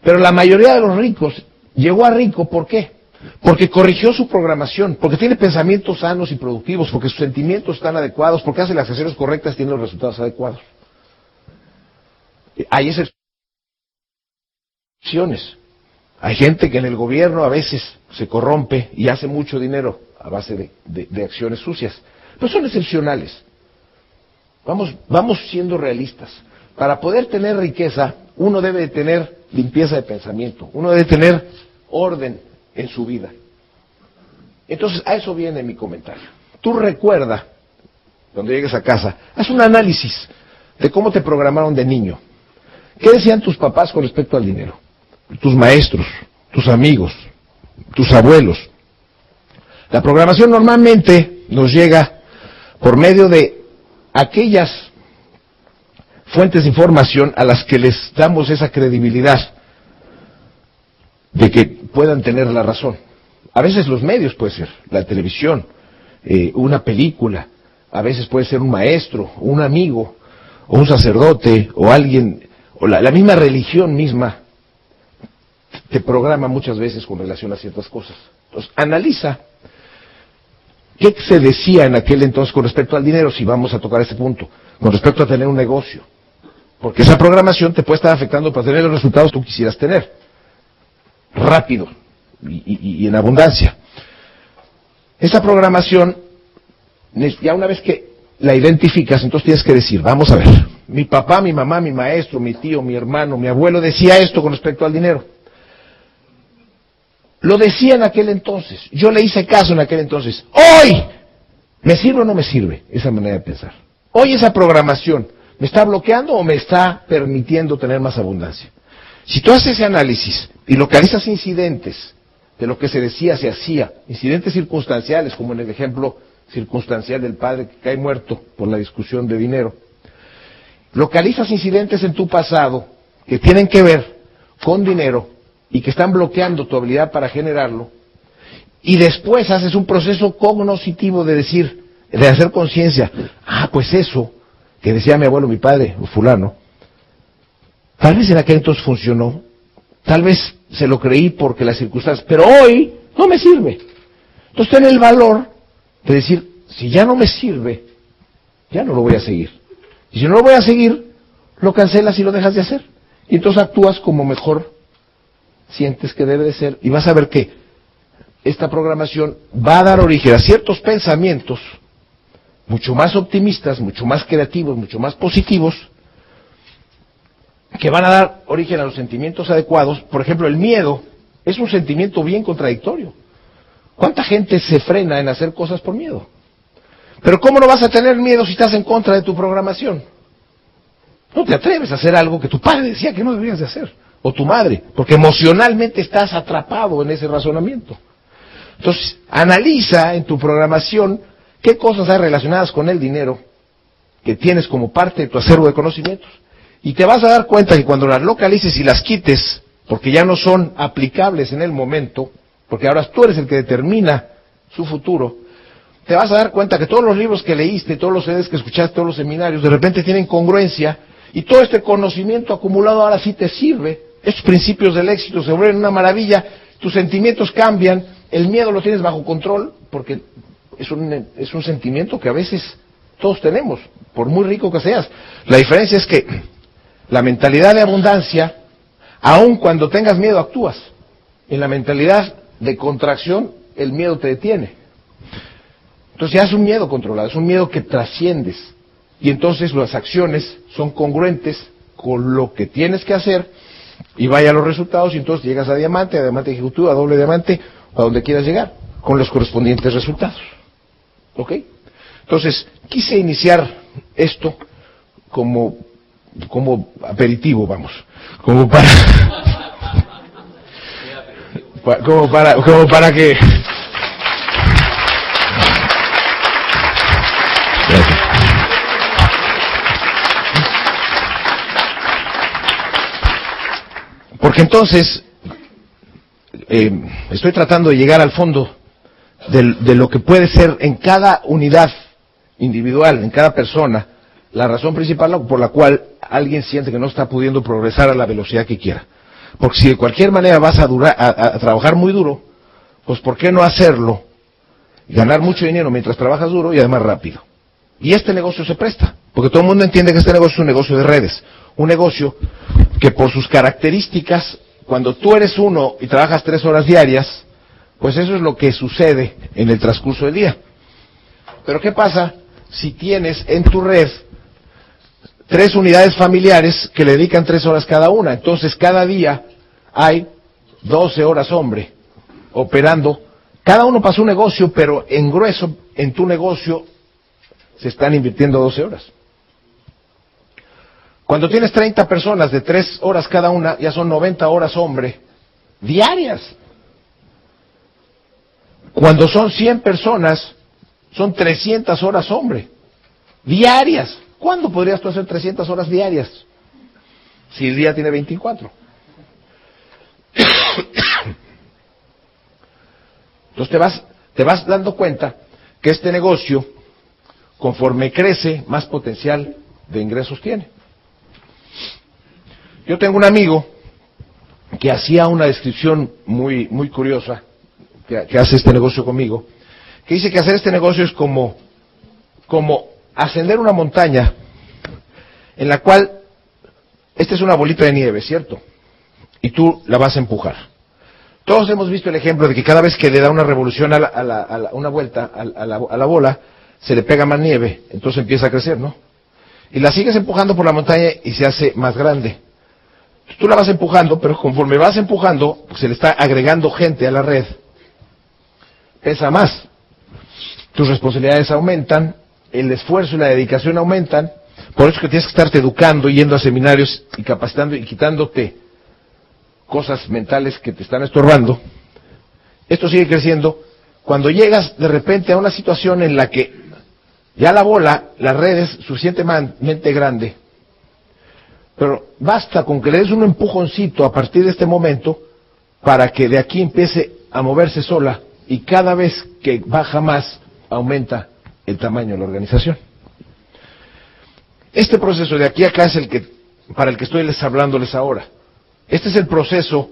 Speaker 2: Pero la mayoría de los ricos llegó a rico, ¿por qué? Porque corrigió su programación, porque tiene pensamientos sanos y productivos, porque sus sentimientos están adecuados, porque hace las acciones correctas y tiene los resultados adecuados. Hay excepciones. Hay gente que en el gobierno a veces se corrompe y hace mucho dinero a base de acciones sucias. Pero son excepcionales. Vamos siendo realistas. Para poder tener riqueza, uno debe de tener limpieza de pensamiento, uno debe tener orden en su vida. Entonces, a eso viene mi comentario. Tú recuerda, cuando llegues a casa, haz un análisis de cómo te programaron de niño. ¿Qué decían tus papás con respecto al dinero? Tus maestros, tus amigos, tus abuelos. La programación normalmente nos llega por medio de aquellas fuentes de información a las que les damos esa credibilidad de que puedan tener la razón. A veces los medios puede ser, la televisión, una película, a veces puede ser un maestro, un amigo, o un sacerdote, o alguien, o la misma religión misma te programa muchas veces con relación a ciertas cosas. Entonces, analiza qué se decía en aquel entonces con respecto al dinero, si vamos a tocar este punto, con respecto a tener un negocio. Porque esa programación te puede estar afectando para tener los resultados que tú quisieras tener. Rápido y en abundancia. Esa programación, ya una vez que la identificas, entonces tienes que decir, vamos a ver, mi papá, mi mamá, mi maestro, mi tío, mi hermano, mi abuelo decía esto con respecto al dinero. Lo decía en aquel entonces, yo le hice caso en aquel entonces. Hoy, ¿me sirve o no me sirve esa manera de pensar? Hoy esa programación, ¿me está bloqueando o me está permitiendo tener más abundancia? Si tú haces ese análisis y localizas incidentes de lo que se decía, se hacía, incidentes circunstanciales, como en el ejemplo circunstancial del padre que cae muerto por la discusión de dinero, localizas incidentes en tu pasado que tienen que ver con dinero y que están bloqueando tu habilidad para generarlo, y después haces un proceso cognoscitivo de decir, de hacer conciencia, pues eso que decía mi abuelo, mi padre, o fulano, tal vez en aquel entonces funcionó, tal vez se lo creí porque las circunstancias, pero hoy no me sirve. Entonces ten el valor de decir, si ya no me sirve, ya no lo voy a seguir. Y si no lo voy a seguir, lo cancelas y lo dejas de hacer. Y entonces actúas como mejor sientes que debe de ser, y vas a ver que esta programación va a dar origen a ciertos pensamientos mucho más optimistas, mucho más creativos, mucho más positivos, que van a dar origen a los sentimientos adecuados. Por ejemplo, el miedo es un sentimiento bien contradictorio. ¿Cuánta gente se frena en hacer cosas por miedo? Pero ¿cómo no vas a tener miedo si estás en contra de tu programación? No te atreves a hacer algo que tu padre decía que no deberías de hacer, o tu madre, porque emocionalmente estás atrapado en ese razonamiento. Entonces, analiza en tu programación qué cosas hay relacionadas con el dinero que tienes como parte de tu acervo de conocimientos. Y te vas a dar cuenta que cuando las localices y las quites, porque ya no son aplicables en el momento, porque ahora tú eres el que determina su futuro, te vas a dar cuenta que todos los libros que leíste, todos los CDs que escuchaste, todos los seminarios, de repente tienen congruencia, y todo este conocimiento acumulado ahora sí te sirve. Estos principios del éxito se vuelven una maravilla, tus sentimientos cambian, el miedo lo tienes bajo control, porque es un sentimiento que a veces todos tenemos, por muy rico que seas. La diferencia es que la mentalidad de abundancia, aun cuando tengas miedo, actúas. En la mentalidad de contracción, el miedo te detiene. Entonces ya es un miedo controlado, es un miedo que trasciendes. Y entonces las acciones son congruentes con lo que tienes que hacer, y vaya a los resultados, y entonces llegas a diamante ejecutivo, a doble diamante, a donde quieras llegar, con los correspondientes resultados. ¿Ok? Entonces, quise iniciar esto como aperitivo, vamos, como para que... Gracias. Porque entonces estoy tratando de llegar al fondo de lo que puede ser en cada unidad individual, en cada persona, la razón principal por la cual alguien siente que no está pudiendo progresar a la velocidad que quiera. Porque si de cualquier manera vas a trabajar muy duro, pues ¿por qué no hacerlo? Ganar mucho dinero mientras trabajas duro y además rápido. Y este negocio se presta, porque todo el mundo entiende que este negocio es un negocio de redes. Un negocio que por sus características, cuando tú eres uno y trabajas 3 horas diarias, pues eso es lo que sucede en el transcurso del día. Pero ¿qué pasa si tienes en tu red 3 unidades familiares que le dedican 3 horas cada una? Entonces cada día hay 12 horas hombre operando. Cada uno para su negocio, pero en grueso, en tu negocio, se están invirtiendo 12 horas. Cuando tienes 30 personas de 3 horas cada una, ya son 90 horas hombre, diarias. Cuando son 100 personas, son 300 horas hombre, diarias. ¿Cuándo podrías tú hacer 300 horas diarias? Si el día tiene 24. Entonces te vas dando cuenta que este negocio, conforme crece, más potencial de ingresos tiene. Yo tengo un amigo que hacía una descripción muy curiosa, que hace este negocio conmigo, que dice que hacer este negocio es como ascender una montaña en la cual esta es una bolita de nieve, ¿cierto? Y tú la vas a empujar. Todos hemos visto el ejemplo de que cada vez que le da una revolución una vuelta a la bola, se le pega más nieve, entonces empieza a crecer, ¿no? Y la sigues empujando por la montaña y se hace más grande. Tú la vas empujando, pero conforme vas empujando, pues se le está agregando gente a la red. Pesa más. Tus responsabilidades aumentan, el esfuerzo y la dedicación aumentan. Por eso que tienes que estarte educando, yendo a seminarios y capacitando y quitándote cosas mentales que te están estorbando. Esto sigue creciendo. Cuando llegas de repente a una situación en la que ya la red es suficientemente grande, pero basta con que le des un empujoncito a partir de este momento para que de aquí empiece a moverse sola, y cada vez que baja más, aumenta el tamaño de la organización. Este proceso de aquí a acá es para el que estoy hablándoles ahora. Este es el proceso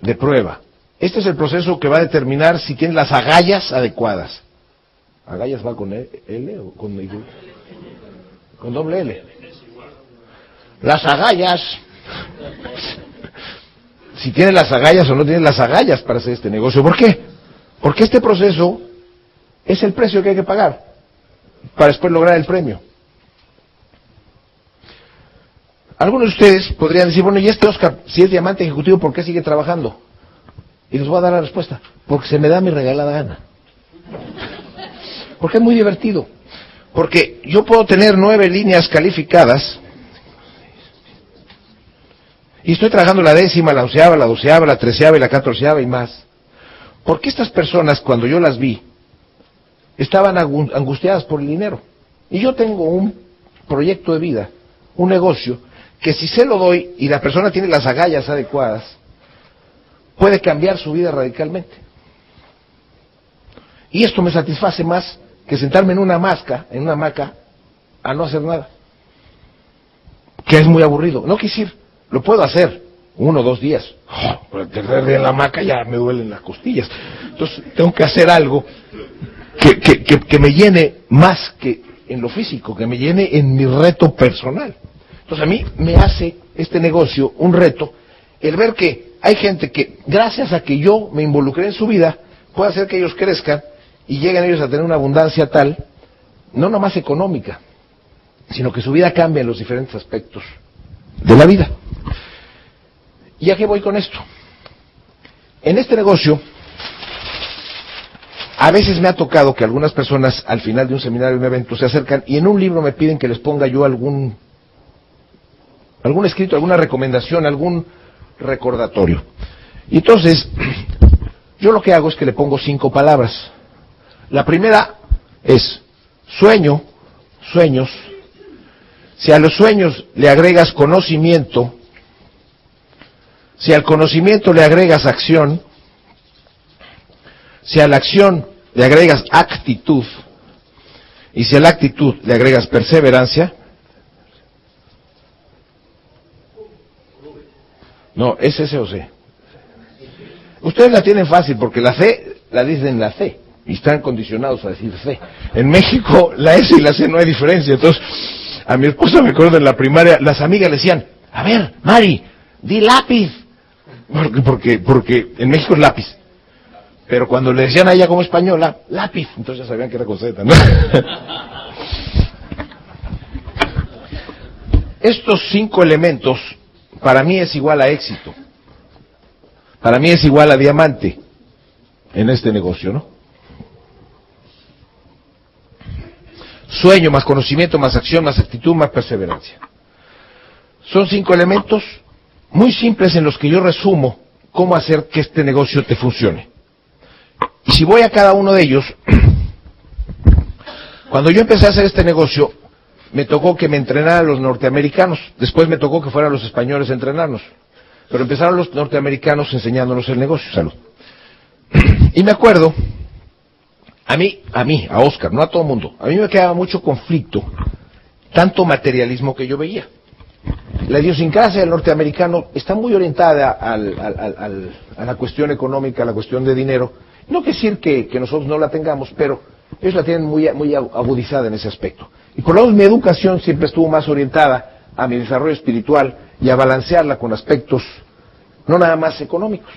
Speaker 2: de prueba. Este es el proceso que va a determinar si tienes las agallas adecuadas. ¿Agallas va con L o con Y? Con doble L. Las agallas. Si tienes las agallas o no tienes las agallas para hacer este negocio. ¿Por qué? Porque este proceso es el precio que hay que pagar para después lograr el premio. Algunos de ustedes podrían decir, bueno, ¿y este Oscar, si es diamante ejecutivo, por qué sigue trabajando? Y les voy a dar la respuesta: porque se me da mi regalada gana. Porque es muy divertido. Porque yo puedo tener 9 líneas calificadas y estoy trabajando la 10ª, la 11ª, la 12ª, la 13ª y la 14ª y más. Porque estas personas, cuando yo las vi, estaban angustiadas por el dinero. Y yo tengo un proyecto de vida, un negocio, que si se lo doy y la persona tiene las agallas adecuadas, puede cambiar su vida radicalmente. Y esto me satisface más que sentarme en una hamaca, a no hacer nada. Que es muy aburrido. No quisiera, lo puedo hacer 1 o 2 días. Por el tercer día en la hamaca ya me duelen las costillas. Entonces tengo que hacer algo que me llene más que en lo físico, que me llene en mi reto personal. Entonces a mí me hace este negocio un reto, el ver que hay gente que, gracias a que yo me involucré en su vida, puede hacer que ellos crezcan y lleguen ellos a tener una abundancia tal, no nomás económica, sino que su vida cambia en los diferentes aspectos de la vida. ¿Y a qué voy con esto? En este negocio, a veces me ha tocado que algunas personas al final de un seminario, de un evento, se acercan y en un libro me piden que les ponga yo algún escrito, alguna recomendación, algún recordatorio. Y entonces, yo lo que hago es que le pongo 5 palabras. La primera es sueños. Si a los sueños le agregas conocimiento, si al conocimiento le agregas acción, si a la acción le agregas actitud, Y si a la actitud le agregas perseverancia, no, ¿es S o C? Ustedes la tienen fácil porque la C la dicen la C y están condicionados a decir C. En México la S y la C no hay diferencia. Entonces, a mi esposa, me acuerdo en la primaria, las amigas le decían, a ver, Mari, di lápiz. Porque en México es lápiz. Pero cuando le decían a ella como española, lápiz, entonces ya sabían que era con Z, ¿no? Estos 5 elementos, para mí es igual a éxito. Para mí es igual a diamante en este negocio, ¿no? Sueño, más conocimiento, más acción, más actitud, más perseverancia. Son 5 elementos muy simples en los que yo resumo cómo hacer que este negocio te funcione. Y si voy a cada uno de ellos, cuando yo empecé a hacer este negocio, me tocó que me entrenaran los norteamericanos, después me tocó que fueran los españoles a entrenarnos, pero empezaron los norteamericanos enseñándonos el negocio. Salud. Y me acuerdo, a Oscar, no a todo el mundo, a mí me quedaba mucho conflicto, tanto materialismo que yo veía. La idiosincrasia del norteamericano está muy orientada a la cuestión económica, a la cuestión de dinero. No quiere decir que nosotros no la tengamos, pero ellos la tienen muy agudizada en ese aspecto. Y por lo menos mi educación siempre estuvo más orientada a mi desarrollo espiritual y a balancearla con aspectos no nada más económicos.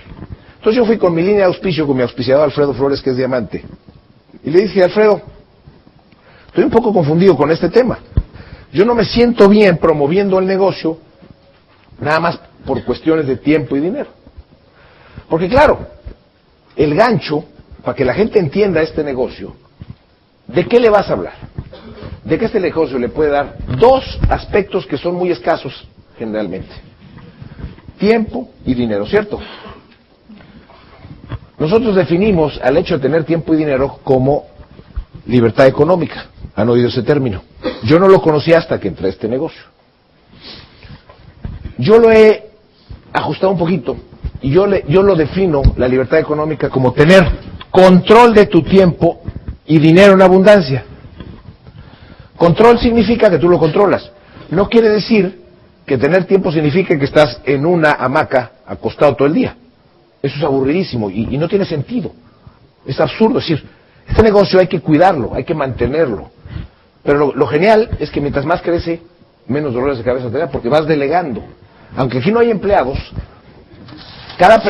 Speaker 2: Entonces yo fui con mi línea de auspicio, con mi auspiciador Alfredo Flores, que es diamante, y le dije, Alfredo, estoy un poco confundido con este tema. Yo no me siento bien promoviendo el negocio nada más por cuestiones de tiempo y dinero. Porque claro, el gancho, para que la gente entienda este negocio, ¿de qué le vas a hablar? De que este negocio le puede dar 2 aspectos que son muy escasos generalmente. Tiempo y dinero, ¿cierto? Nosotros definimos al hecho de tener tiempo y dinero como libertad económica. ¿Han oído ese término? Yo no lo conocía hasta que entré a este negocio. Yo lo he ajustado un poquito y yo lo defino, la libertad económica, como tener control de tu tiempo y dinero en abundancia. Control significa que tú lo controlas. No quiere decir que tener tiempo significa que estás en una hamaca acostado todo el día. Eso es aburridísimo y no tiene sentido. Es absurdo decir, este negocio hay que cuidarlo, hay que mantenerlo. Pero lo genial es que mientras más crece, menos dolores de cabeza te da, porque vas delegando. Aunque aquí no hay empleados, cada